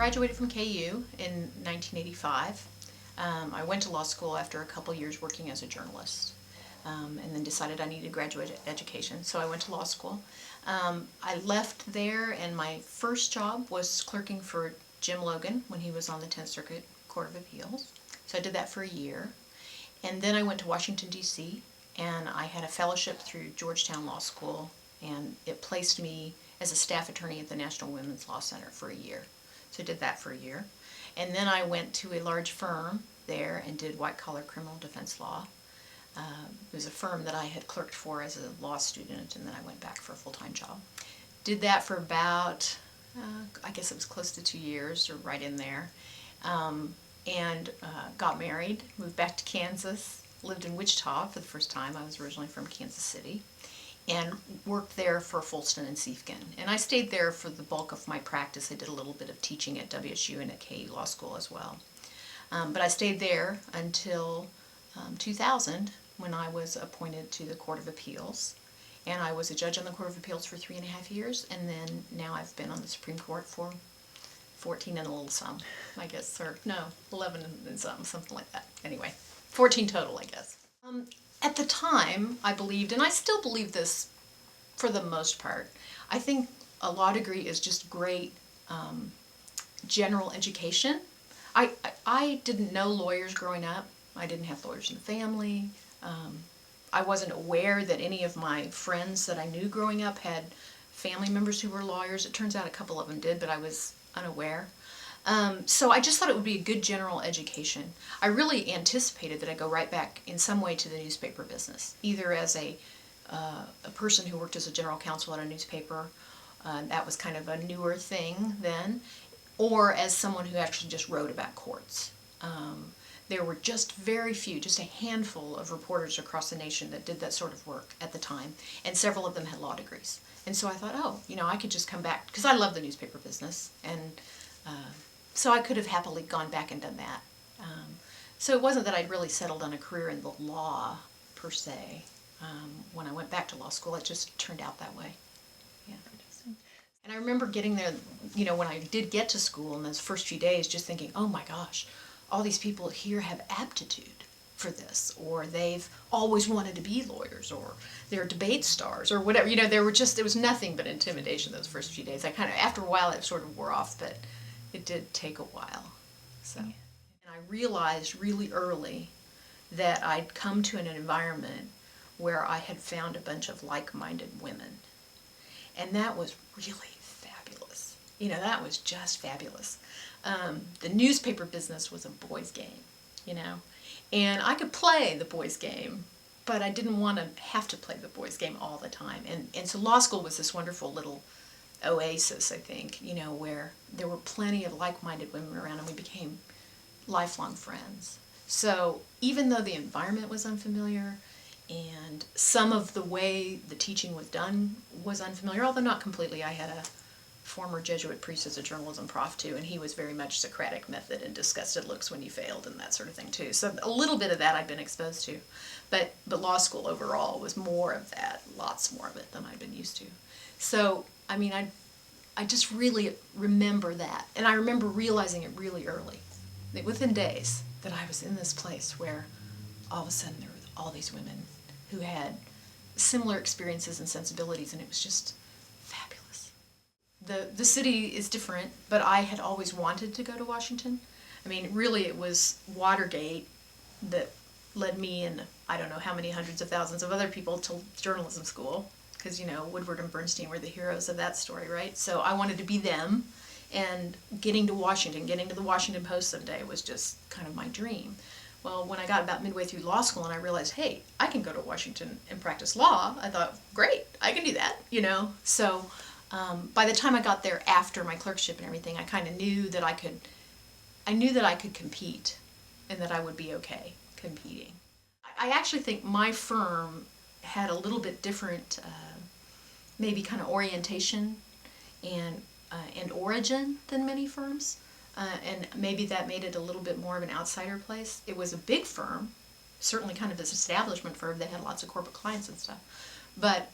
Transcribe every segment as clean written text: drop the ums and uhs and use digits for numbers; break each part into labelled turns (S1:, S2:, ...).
S1: graduated from KU in 1985. I went to law school after a couple years working as a journalist, and then decided I needed graduate education, so I went to law school. I left there, and my first job was clerking for Jim Logan when he was on the 10th Circuit Court of Appeals. So I did that for a year. And then I went to Washington, D.C., and I had a fellowship through Georgetown Law School, and it placed me as a staff attorney at the National Women's Law Center for a year. So I did that for a year. And then I went to a large firm there and did white-collar criminal defense law. It was a firm that I had clerked for as a law student, and then I went back for a full-time job. Did that for about, I guess it was close to 2 years, or right in there, and got married, moved back to Kansas, lived in Wichita for the first time. I was originally from Kansas City, and worked there for Folston and Siefken. And I stayed there for the bulk of my practice. I did a little bit of teaching at WSU and at KU Law School as well. But I stayed there until 2000, when I was appointed to the Court of Appeals. And I was a judge on the Court of Appeals for 3.5 years, and then now I've been on the Supreme Court for 14 and a little some, I guess, or no, 11 and some, something like that. Anyway, 14 total, I guess. At the time, I believed, and I still believe this for the most part, I think a law degree is just great general education. I didn't know lawyers growing up. I didn't have lawyers in the family. I wasn't aware that any of my friends that I knew growing up had family members who were lawyers. It turns out a couple of them did, but I was unaware. So I just thought it would be a good general education. I really anticipated that I'd go right back in some way to the newspaper business, either as a person who worked as a general counsel at a newspaper, that was kind of a newer thing then, or as someone who actually just wrote about courts. There were just very few, just a handful of reporters across the nation that did that sort of work at the time, and several of them had law degrees. And so I thought, oh, I could just come back, because I love the newspaper business, and so I could have happily gone back and done that. So it wasn't that I'd really settled on a career in the law, per se. When I went back to law school, it just turned out that way. Yeah. And I remember getting there, when I did get to school in those first few days, just thinking, oh my gosh, all these people here have aptitude for this, or they've always wanted to be lawyers, or they're debate stars, or whatever. There was nothing but intimidation those first few days. After a while, it sort of wore off, but it did take a while. So, and I realized really early that I'd come to an environment where I had found a bunch of like-minded women, and that was really fabulous. That was just fabulous. The newspaper business was a boys' game, and I could play the boys' game, but I didn't want to have to play the boys' game all the time. And so law school was this wonderful little oasis, I think, where there were plenty of like-minded women around, and we became lifelong friends. So even though the environment was unfamiliar, and some of the way the teaching was done was unfamiliar, although not completely. I had a former Jesuit priest as a journalism prof too, and he was very much Socratic method and disgusted looks when you failed and that sort of thing too. So a little bit of that I'd been exposed to, but law school overall was more of that, lots more of it than I'd been used to. So I just really remember that, and I remember realizing it really early, that within days, that I was in this place where all of a sudden there were all these women who had similar experiences and sensibilities, and it was just fabulous. The city is different, but I had always wanted to go to Washington. Really it was Watergate that led me and I don't know how many hundreds of thousands of other people to journalism school, because Woodward and Bernstein were the heroes of that story, right? So I wanted to be them, and getting to the Washington Post someday was just kind of my dream. Well, when I got about midway through law school and I realized, hey, I can go to Washington and practice law, I thought, great, I can do that, So by the time I got there after my clerkship and everything, I kind of knew that I could compete, and that I would be okay competing. I actually think my firm had a little bit different, maybe kind of orientation and origin than many firms. And maybe that made it a little bit more of an outsider place. It was a big firm, certainly kind of this establishment firm that had lots of corporate clients and stuff. But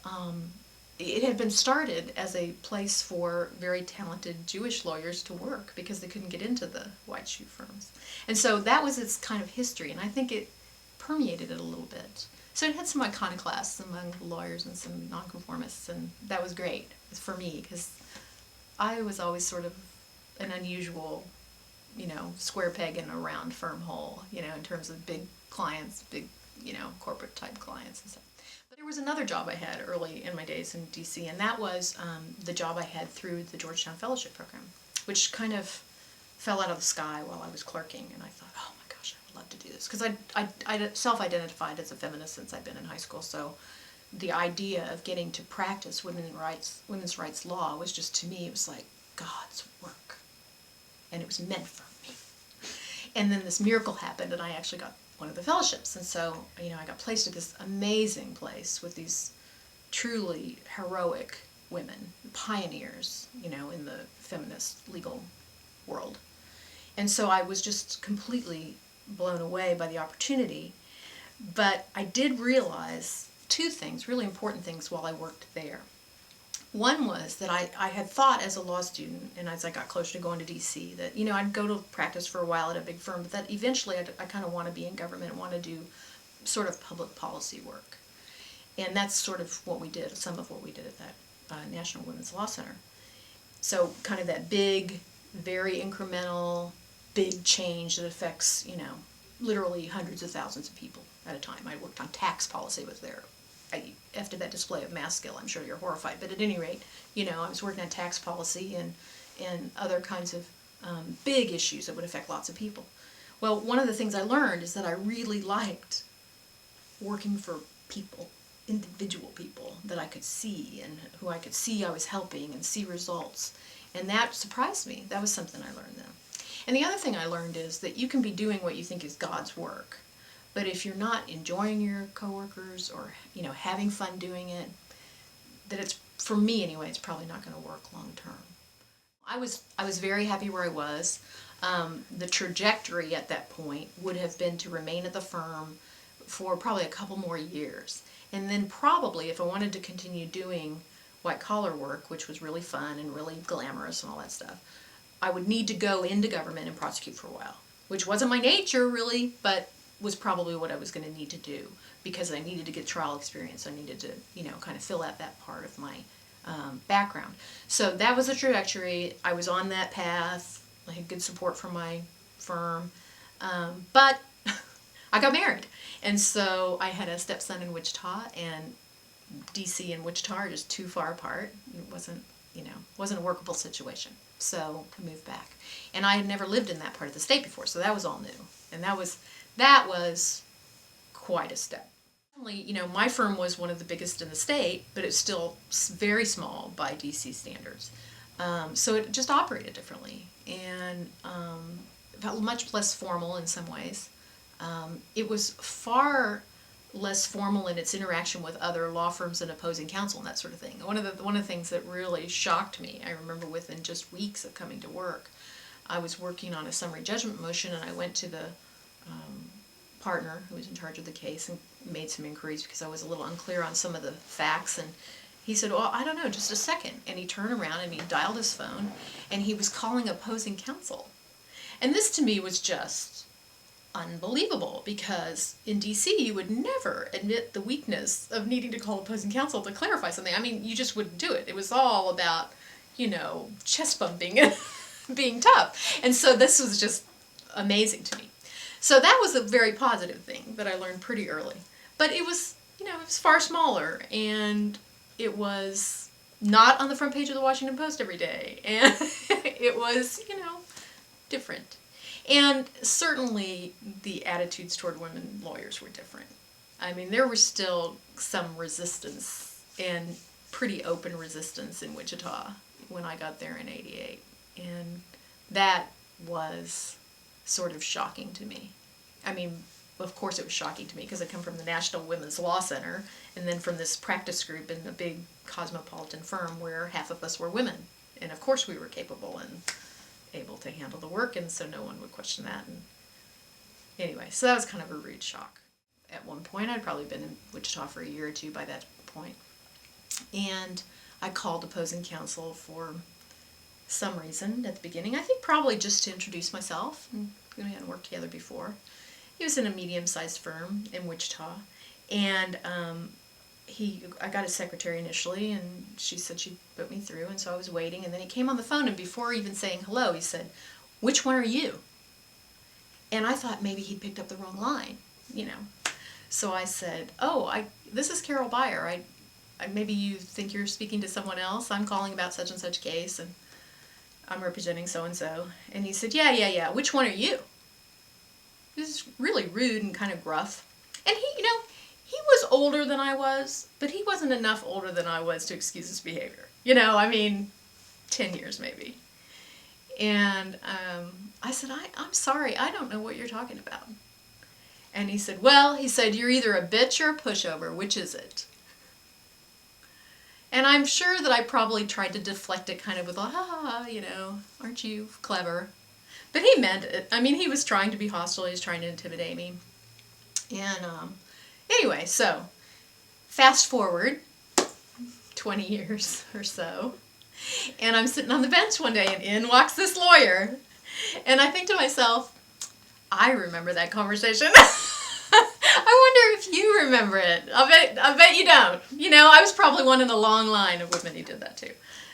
S1: it had been started as a place for very talented Jewish lawyers to work because they couldn't get into the white shoe firms. And so that was its kind of history, and I think it permeated it a little bit. So it had some iconoclasts among lawyers and some nonconformists, and that was great for me because I was always sort of an unusual, square peg in a round firm hole, in terms of big clients, big, corporate type clients and stuff. But there was another job I had early in my days in DC, and that was the job I had through the Georgetown Fellowship Program, which kind of fell out of the sky while I was clerking, and I thought, oh my gosh, I would love to do this. Because I self-identified as a feminist since I'd been in high school, so the idea of getting to practice women's rights law was just, to me, it was like God's work. And it was meant for me. And then this miracle happened, and I actually got one of the fellowships. And so, I got placed at this amazing place with these truly heroic women, pioneers, in the feminist legal world. And so I was just completely blown away by the opportunity. But I did realize two things, really important things, while I worked there. One was that I had thought as a law student, and as I got closer to going to DC, that, I'd go to practice for a while at a big firm, but that eventually I kind of want to be in government and want to do sort of public policy work. And that's sort of what we did, some of what we did at that National Women's Law Center. So kind of that big, very incremental, big change that affects, literally hundreds of thousands of people at a time. I worked on tax policy with there. After that display of math skill, I'm sure you're horrified. But at any rate, I was working on tax policy and other kinds of big issues that would affect lots of people. Well, one of the things I learned is that I really liked working for people, individual people that I could see and who I could see I was helping and see results. And that surprised me. That was something I learned then. And the other thing I learned is that you can be doing what you think is God's work, but if you're not enjoying your coworkers or, having fun doing it, that it's, for me anyway, it's probably not going to work long term. I was very happy where I was. The trajectory at that point would have been to remain at the firm for probably a couple more years. And then probably if I wanted to continue doing white collar work, which was really fun and really glamorous and all that stuff, I would need to go into government and prosecute for a while, which wasn't my nature really, but was probably what I was going to need to do because I needed to get trial experience. I needed to, kind of fill out that part of my background. So that was the trajectory. I was on that path. I had good support from my firm. But I got married. And so I had a stepson in Wichita, and DC and Wichita are just too far apart. It wasn't a workable situation. So I moved back. And I had never lived in that part of the state before, so that was all new. And that was quite a step. My firm was one of the biggest in the state, but it's still very small by DC standards. So it just operated differently and felt much less formal in some ways. It was far less formal in its interaction with other law firms and opposing counsel and that sort of thing. One of the things that really shocked me, I remember within just weeks of coming to work, I was working on a summary judgment motion, and I went to the partner who was in charge of the case and made some inquiries because I was a little unclear on some of the facts, and he said, well, I don't know, just a second. And he turned around and he dialed his phone, and he was calling opposing counsel. And this to me was just unbelievable because in DC you would never admit the weakness of needing to call opposing counsel to clarify something. I mean, you just wouldn't do it. It was all about, chest bumping and being tough. And so this was just amazing to me. So that was a very positive thing that I learned pretty early. But it was, it was far smaller, and it was not on the front page of the Washington Post every day. And it was, different. And certainly the attitudes toward women lawyers were different. I mean, there was still some resistance, and pretty open resistance in Wichita when I got there in '88. And that was sort of shocking to me. I mean, of course it was shocking to me because I come from the National Women's Law Center and then from this practice group in a big cosmopolitan firm where half of us were women. And of course we were capable and able to handle the work, and so no one would question that. And anyway, so that was kind of a rude shock. At one point, I'd probably been in Wichita for a year or two by that point. And I called opposing counsel for some reason at the beginning. I think probably just to introduce myself. We hadn't worked together before. He was in a medium-sized firm in Wichita, and I got his secretary initially, and she said she'd put me through, and so I was waiting, and then he came on the phone, and before even saying hello, he said, "Which one are you?" And I thought maybe he'd picked up the wrong line, you know. So I said, "Oh, this is Carol Beier. Maybe you think you're speaking to someone else. I'm calling about such and such case, and I'm representing so-and-so." And he said, yeah. Which one are you? He was really rude and kind of gruff. And he was older than I was, but he wasn't enough older than I was to excuse his behavior. 10 years maybe. And I said, I'm sorry, I don't know what you're talking about. And he said, you're either a bitch or a pushover. Which is it? And I'm sure that I probably tried to deflect it kind of with aren't you clever? But he meant it. I mean, he was trying to be hostile. He was trying to intimidate me. And anyway, so fast forward 20 years or so, and I'm sitting on the bench one day, and in walks this lawyer. And I think to myself, I remember that conversation. I wonder if you remember it. I bet you don't. I was probably one in a long line of women who did that too.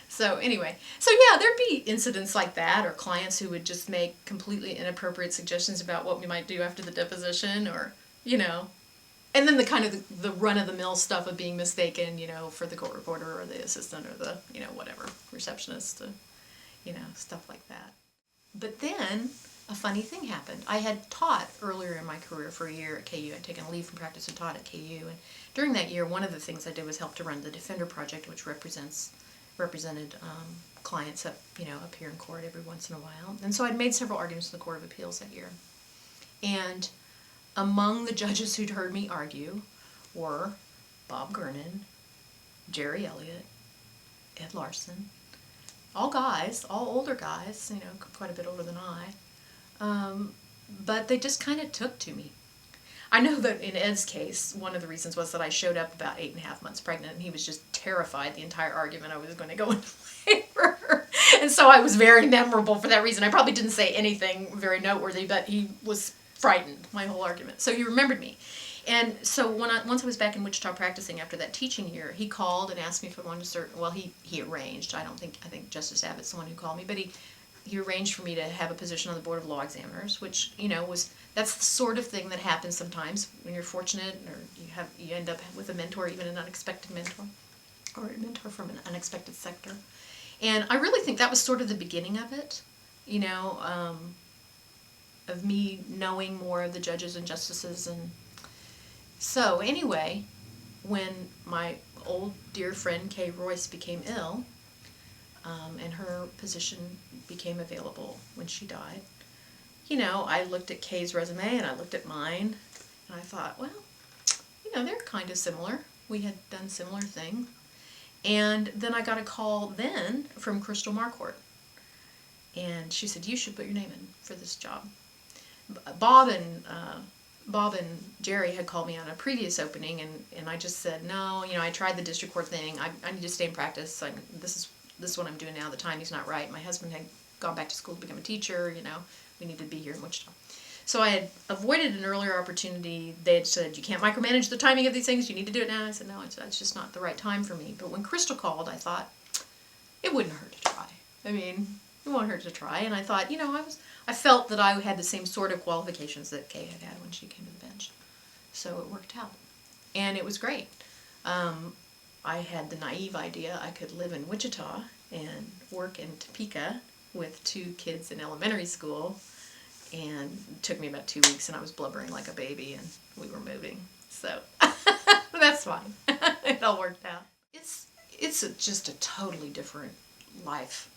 S1: So anyway, yeah, there'd be incidents like that, or clients who would just make completely inappropriate suggestions about what we might do after the deposition, or, and then the kind of the run-of-the-mill stuff of being mistaken, for the court reporter or the assistant or the, whatever, receptionist, stuff like that. But then a funny thing happened. I had taught earlier in my career for a year at KU. I'd taken a leave from practice and taught at KU. And during that year, one of the things I did was help to run the Defender Project, which represented clients up here in court every once in a while. And so I'd made several arguments in the Court of Appeals that year. And among the judges who'd heard me argue were Bob Gernon, Jerry Elliott, Ed Larson, all guys, all older guys, quite a bit older than I. But they just kind of took to me. I know that in Ed's case, one of the reasons was that I showed up about 8.5 months pregnant, and he was just terrified the entire argument I was going to go into labor. And so I was very memorable for that reason. I probably didn't say anything very noteworthy, but he was frightened my whole argument. So he remembered me. And so once I was back in Wichita practicing after that teaching year, he called and asked me if I wanted to start. Well, he arranged. I think Justice Abbott's the one who called me, but he arranged for me to have a position on the Board of Law Examiners, which, that's the sort of thing that happens sometimes when you're fortunate, or you end up with a mentor, even an unexpected mentor, or a mentor from an unexpected sector. And I really think that was sort of the beginning of it, of me knowing more of the judges and justices. And so anyway, when my old dear friend Kay Royce became ill, and her position became available when she died, I looked at Kay's resume and I looked at mine, and I thought, well, they're kind of similar. We had done similar things. And then I got a call then from Crystal Marquardt, and she said, "You should put your name in for this job." Bob and Jerry had called me on a previous opening, and I just said, no, I tried the district court thing. I need to stay in practice. This is what I'm doing now. The timing's not right. My husband had gone back to school to become a teacher. We needed to be here in Wichita. So I had avoided an earlier opportunity. They had said, you can't micromanage the timing of these things. You need to do it now. I said, no, it's just not the right time for me. But when Crystal called, I thought, it wouldn't hurt to try. It won't hurt to try. And I thought, I felt that I had the same sort of qualifications that Kay had when she came to the bench. So it worked out. And it was great. I had the naive idea I could live in Wichita and work in Topeka with 2 kids in elementary school, and it took me about 2 weeks, and I was blubbering like a baby, and we were moving. So that's fine. It all worked out. It's just a totally different life.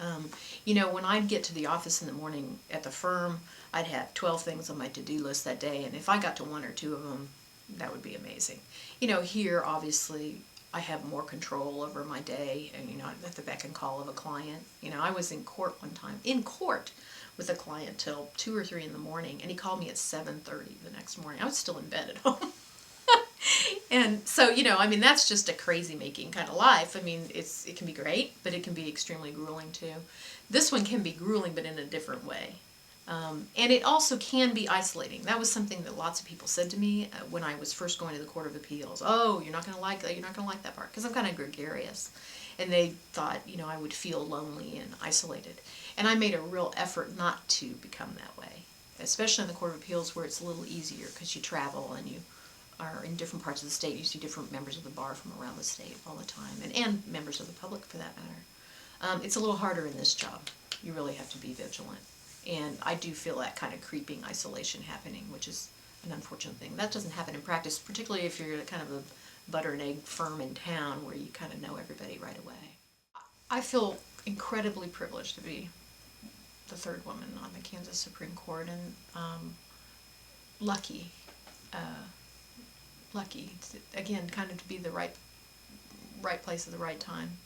S1: When I'd get to the office in the morning at the firm, I'd have 12 things on my to-do list that day, and if I got to 1 or 2 of them, that would be amazing. Here, obviously, I have more control over my day, and, at the beck and call of a client. I was in court one time, with a client till 2 or 3 in the morning, and he called me at 7:30 the next morning. I was still in bed at home. And so, I mean, that's just a crazy making kind of life. I mean, it can be great, but it can be extremely grueling too. This one can be grueling, but in a different way. And it also can be isolating. That was something that lots of people said to me when I was first going to the Court of Appeals. Oh, you're not going to like that. You're not going to like that part, because I'm kind of gregarious. And they thought, I would feel lonely and isolated. And I made a real effort not to become that way, especially in the Court of Appeals, where it's a little easier because you travel and you are in different parts of the state. You see different members of the bar from around the state all the time, and members of the public for that matter. It's a little harder in this job. You really have to be vigilant. And I do feel that kind of creeping isolation happening, which is an unfortunate thing. That doesn't happen in practice, particularly if you're kind of a butter and egg firm in town where you kind of know everybody right away. I feel incredibly privileged to be the third woman on the Kansas Supreme Court, and lucky, again, kind of to be the right place at the right time.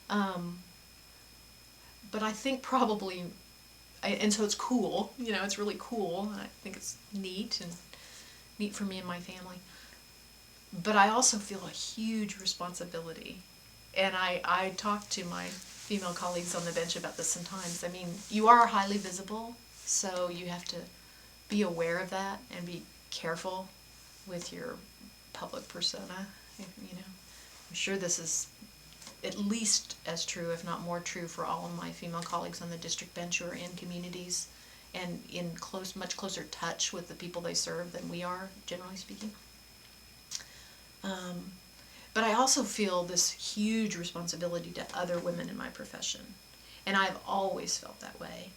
S1: But I think probably, and so it's cool, it's really cool. I think it's neat for me and my family. But I also feel a huge responsibility. And I talk to my female colleagues on the bench about this sometimes. I mean, you are highly visible, so you have to be aware of that and be careful with your public persona. I'm sure this is at least as true, if not more true, for all of my female colleagues on the district bench who are in communities and in much closer touch with the people they serve than we are, generally speaking. But I also feel this huge responsibility to other women in my profession. And I've always felt that way.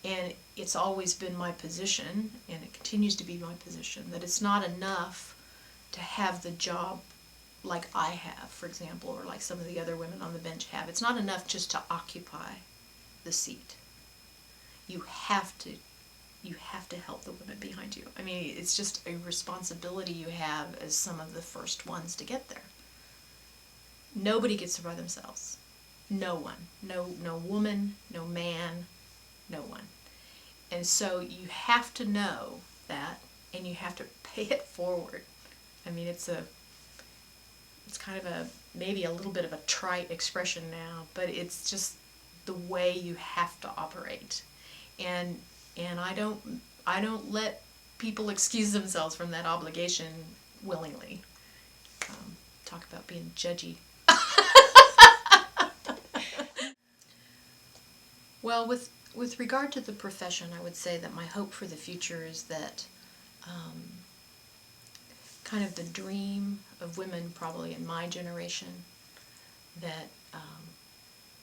S1: And it's always been my position, and it continues to be my position, that it's not enough to have the job like I have, for example, or like some of the other women on the bench have. It's not enough just to occupy the seat. You have to help the women behind you. I mean, it's just a responsibility you have as some of the first ones to get there. Nobody gets there by themselves. No one. No woman, no man, no one. And so you have to know that, and you have to pay it forward. I mean, it's kind of maybe a little bit of a trite expression now, but it's just the way you have to operate. And I don't let people excuse themselves from that obligation willingly. Talk about being judgy. Well, with regard to the profession, I would say that my hope for the future is that kind of the dream of women probably in my generation, that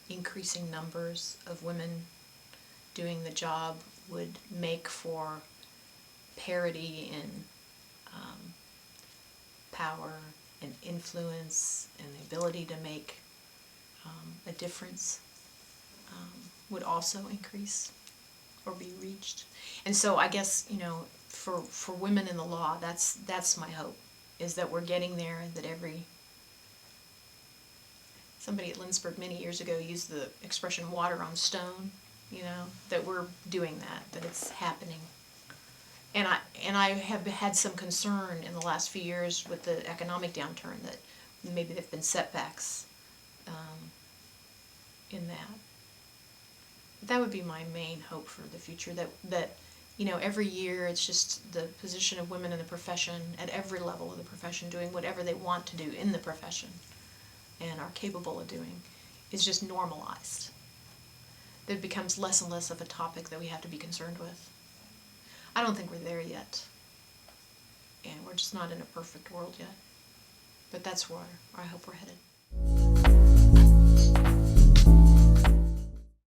S1: increasing numbers of women doing the job would make for parity in power and influence and the ability to make a difference would also increase or be reached. And so I guess, for women in the law, that's my hope, is that we're getting there, that somebody at Lindsberg many years ago used the expression water on stone, that we're doing that it's happening. And I have had some concern in the last few years with the economic downturn that maybe there have been setbacks in that. That would be my main hope for the future, that every year it's just the position of women in the profession, at every level of the profession, doing whatever they want to do in the profession and are capable of doing, is just normalized. That it becomes less and less of a topic that we have to be concerned with. I don't think we're there yet, and we're just not in a perfect world yet, but that's where I hope we're headed.